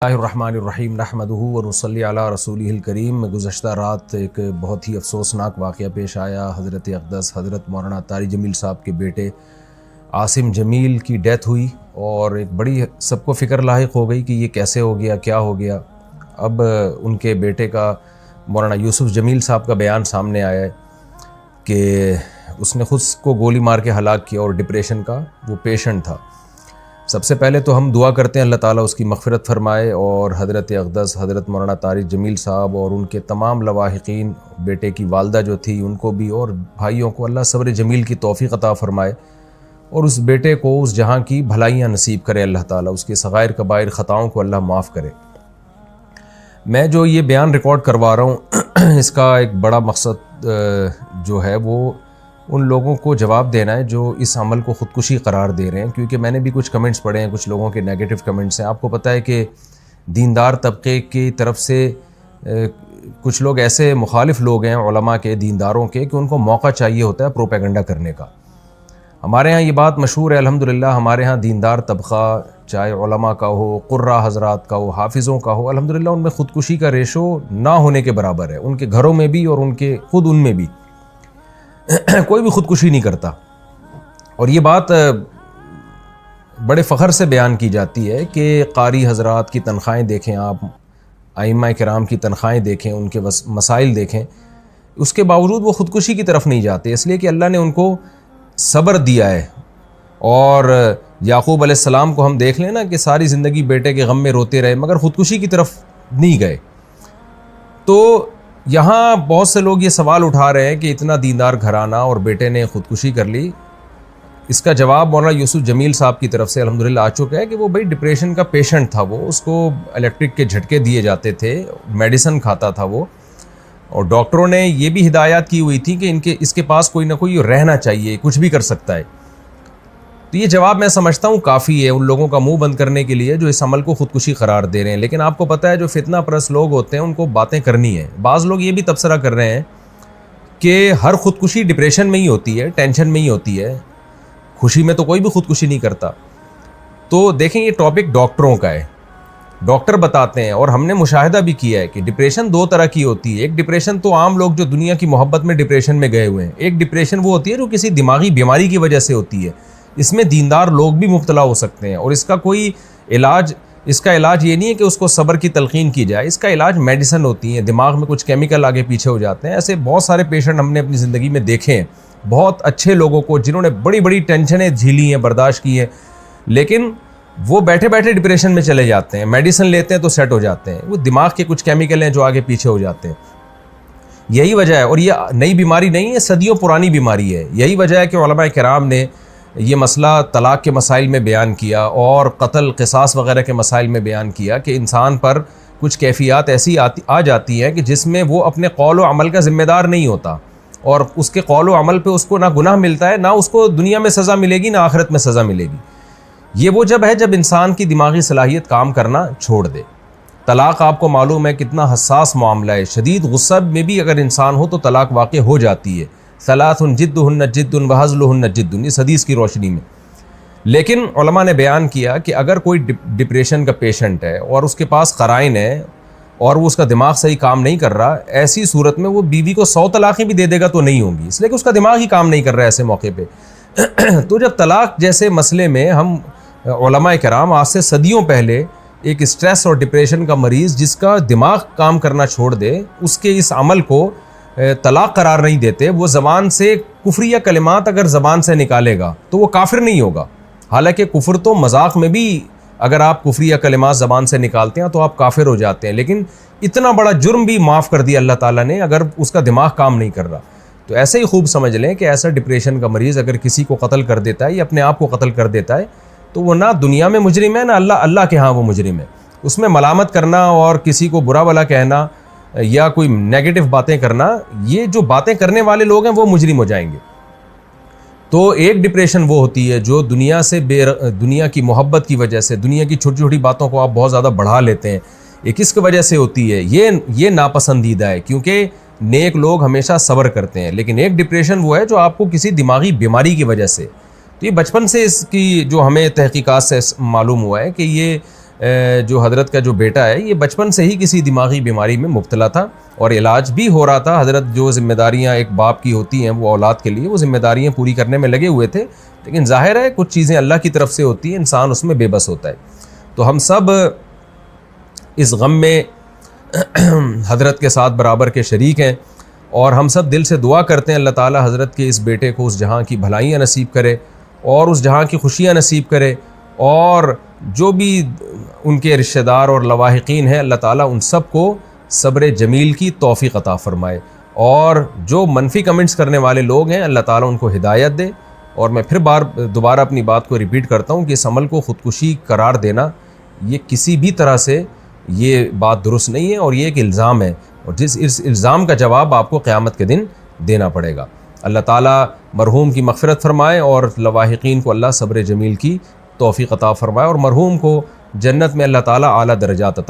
बिस्मिल्लाहिर्रहमानिर्रहीम नहमदुहु व नुसल्ली अला रसूलिहिल करीम। गुज़श्ता रात एक बहुत ही अफसोसनाक वाक़या पेश आया। हज़रत अक़दस हज़रत मौलाना तारिक जमील साहब के बेटे आसिम जमील की डेथ हुई और एक बड़ी सबको फ़िक्र लाहिक़ हो गई कि ये कैसे हो गया, क्या हो गया। अब उनके बेटे का मौलाना यूसुफ़ जमील साहब का बयान सामने आया है कि उसने ख़ुद को गोली मार के हलाक किया और डिप्रेशन का वो पेशेंट था। सबसे पहले तो हम दुआ करते हैं अल्लाह ताला उसकी मग़फ़िरत फ़रमाए और हज़रत अक़दस हज़रत मौलाना तारिक जमील साहब और उनके तमाम लवाहिक़ीन, बेटे की वालदा जो थी उनको भी और भाइयों को अल्लाह सब्र जमील की तौफ़ीक़ अता फ़रमाए और उस बेटे को उस जहाँ की भलाइयाँ नसीब करे अल्लाह ताला, उसके सग़ाइर कबाइर ख़ताओं को अल्लाह माफ़ करे। मैं जो ये बयान रिकॉर्ड करवा रहा हूँ इसका एक बड़ा मकसद जो है वो उन लोगों को जवाब देना है जो इस अमल को ख़ुदकुशी करार दे रहे हैं, क्योंकि मैंने भी कुछ कमेंट्स पढ़े हैं, कुछ लोगों के नेगेटिव कमेंट्स हैं। आपको पता है कि दीनदार तबके की तरफ से कुछ लोग ऐसे मुखालिफ लोग हैं उलमा के, दीनदारों के, कि उनको मौका चाहिए होता है प्रोपेगेंडा करने का। हमारे यहाँ ये बात मशहूर है अल्हम्दुलिल्लाह। हमारे यहाँ दीनदार तबका, चाहे उलमा का हो, कुर्रा हज़रात का हो, हाफिज़ों का हो, अल्हम्दुलिल्लाह उनमें ख़ुदकुशी का रेशो ना होने के बराबर है, उनके घरों में भी और उनके खुद उनमें भी कोई भी ख़ुदकुशी नहीं करता। और ये बात बड़े फ़ख्र से बयान की जाती है कि कारी हज़रात की तनख़्वाहें देखें आप, आइम्मा किराम की तनख़्वाहें देखें, उनके मसाइल देखें, उसके बावजूद वो ख़ुदकुशी की तरफ नहीं जाते, इसलिए कि अल्लाह ने उनको सब्र दिया है। और याक़ूब अलैहिस्सलाम को हम देख लें ना कि सारी ज़िंदगी बेटे के गम में रोते रहे मगर ख़ुदकुशी की तरफ नहीं गए। तो यहाँ बहुत से लोग ये सवाल उठा रहे हैं कि इतना दीनदार घराना और बेटे ने ख़ुदकुशी कर ली। इसका जवाब मौलाना यूसुफ़ जमील साहब की तरफ से अल्हम्दुलिल्लाह आ चुका है कि वो भाई डिप्रेशन का पेशेंट था, वो उसको इलेक्ट्रिक के झटके दिए जाते थे, मेडिसिन खाता था वो, और डॉक्टरों ने ये भी हिदायत की हुई थी कि इसके पास कोई ना कोई रहना चाहिए, कुछ भी कर सकता है। तो ये जवाब मैं समझता हूँ काफ़ी है उन लोगों का मुंह बंद करने के लिए जो इस अमल को ख़ुदकुशी करार दे रहे हैं। लेकिन आपको पता है जो फितना परस्त लोग होते हैं उनको बातें करनी है। बाज़ लोग ये भी तबसरा कर रहे हैं कि हर ख़ुदकुशी डिप्रेशन में ही होती है, टेंशन में ही होती है, खुशी में तो कोई भी ख़ुदकुशी नहीं करता। तो देखें ये टॉपिक डॉक्टरों का है, डॉक्टर बताते हैं और हमने मुशाहिदा भी किया है कि डिप्रेशन दो तरह की होती है। एक डिप्रेशन तो आम लोग जो दुनिया की मोहब्बत में डिप्रेशन में गए हुए हैं, एक डिप्रेशन वो होती है जो किसी दिमागी बीमारी की वजह से होती है। इसमें दीनदार लोग भी मुब्तला हो सकते हैं और इसका इलाज ये नहीं है कि उसको सब्र की तलकीन की जाए, इसका इलाज मेडिसिन होती है। दिमाग में कुछ केमिकल आगे पीछे हो जाते हैं। ऐसे बहुत सारे पेशेंट हमने अपनी ज़िंदगी में देखे हैं, बहुत अच्छे लोगों को जिन्होंने बड़ी बड़ी टेंशनें झीली हैं, बर्दाश्त की हैं, लेकिन वो बैठे बैठे डिप्रेशन में चले जाते हैं। मेडिसिन लेते हैं तो सेट हो जाते हैं, वो दिमाग के कुछ केमिकल हैं जो आगे पीछे हो जाते हैं। यही वजह है, और ये नई बीमारी नहीं है, सदियों पुरानी बीमारी है। यही वजह है कि उलमा किराम ने ये मसला तलाक़ के मसाइल में बयान किया और कत्ल क़िसास वग़ैरह के मसाइल में बयान किया कि इंसान पर कुछ कैफ़ियत ऐसी आ जाती हैं कि जिसमें वो अपने कौल व अमल का ज़िम्मेदार नहीं होता और उसके कौल व अमल पे उसको ना गुनाह मिलता है, ना उसको दुनिया में सज़ा मिलेगी, ना आखिरत में सज़ा मिलेगी। ये वो जब है जब इंसान की दिमागी सलाहियत काम करना छोड़ दे। तलाक़ आपको मालूम है कितना हसास मामला है, शदीद गुस्सा में भी अगर इंसान हो तो तलाक़ वाक़ हो जाती है। सलातुन जिद्दुहुन्न जिद्दुन व हज़्लुहुन्न जिद्दुन, इस हदीस की रोशनी में। लेकिन उलमा ने बयान किया कि अगर कोई डिप्रेशन का पेशेंट है और उसके पास क़राइन है और वो उसका दिमाग सही काम नहीं कर रहा, ऐसी सूरत में वो बीवी को 100 तलाक़ें भी दे देगा तो नहीं होंगी, इसलिए कि उसका दिमाग ही काम नहीं कर रहा है ऐसे मौके पे। तो जब तलाक़ जैसे मसले में हम उलमा किराम आज से सदियों पहले एक स्ट्रेस और डिप्रेशन का मरीज़ जिसका दिमाग काम करना छोड़ दे, उसके इस अमल को तलाक़ करार नहीं देते। वो ज़बान से कुफ्रिया कलिमात अगर ज़बान से निकालेगा तो वो काफिर नहीं होगा। हालांकि कुफ्र तो मजाक में भी अगर आप कुफ्रिया कलिमात ज़बान से निकालते हैं तो आप काफिर हो जाते हैं, लेकिन इतना बड़ा जुर्म भी माफ़ कर दिया अल्लाह ताला ने अगर उसका दिमाग काम नहीं कर रहा। तो ऐसे ही खूब समझ लें कि ऐसा डिप्रेशन का मरीज़ अगर किसी को कत्ल कर देता है या अपने आप को कत्ल कर देता है तो वो ना दुनिया में मुजरिम है, ना अल्लाह के यहाँ वो मुजरिम है। उसमें मलामत करना और किसी को बुरा भला कहना या कोई नेगेटिव बातें करना, ये जो बातें करने वाले लोग हैं वो मुजरिम हो जाएंगे। तो एक डिप्रेशन वो होती है जो दुनिया की मोहब्बत की वजह से, दुनिया की छोटी छोटी बातों को आप बहुत ज़्यादा बढ़ा लेते हैं, ये किसकी वजह से होती है? ये नापसंदीदा है, क्योंकि नेक लोग हमेशा सब्र करते हैं। लेकिन एक डिप्रेशन वो है जो आपको किसी दिमागी बीमारी की वजह से, तो ये बचपन से इसकी जो हमें तहकीकात से मालूम हुआ है कि ये जो हज़रत का जो बेटा है ये बचपन से ही किसी दिमागी बीमारी में मुब्तला था और इलाज भी हो रहा था। हज़रत जो ज़िम्मेदारियाँ एक बाप की होती हैं वो औलाद के लिए, वो ज़िम्मेदारियाँ पूरी करने में लगे हुए थे, लेकिन ज़ाहिर है कुछ चीज़ें अल्लाह की तरफ से होती हैं, इंसान उसमें बेबस होता है। तो हम सब इस गम में हज़रत के साथ बराबर के शरीक हैं और हम सब दिल से दुआ करते हैं अल्लाह ताला हज़रत के इस बेटे को उस जहाँ की भलाइयाँ नसीब करे और उस जहाँ की खुशियाँ नसीब करे, और जो भी उनके रिश्तेदार और लवाहिकीन हैं अल्लाह ताला उन सब को सब्र जमील की तौफ़ीक़ अता फ़रमाए, और जो मनफी कमेंट्स करने वाले लोग हैं अल्लाह ताला उनको हिदायत दे। और मैं फिर दोबारा अपनी बात को रिपीट करता हूँ कि इस अमल को ख़ुदकुशी करार देना ये किसी भी तरह से ये बात दुरुस्त नहीं है और ये एक इल्ज़ाम है, और इस इल्ज़ाम का जवाब आपको क़यामत के दिन देना पड़ेगा। अल्लाह ताला मरहूम की मग़फ़िरत फ़रमाए और लवाहिकीन को अल्लाह सब्र जमील की तौफ़ीक़ अता फ़रमाए और मरहूम को जन्नत में अल्लाह ताला आला दर्जात अता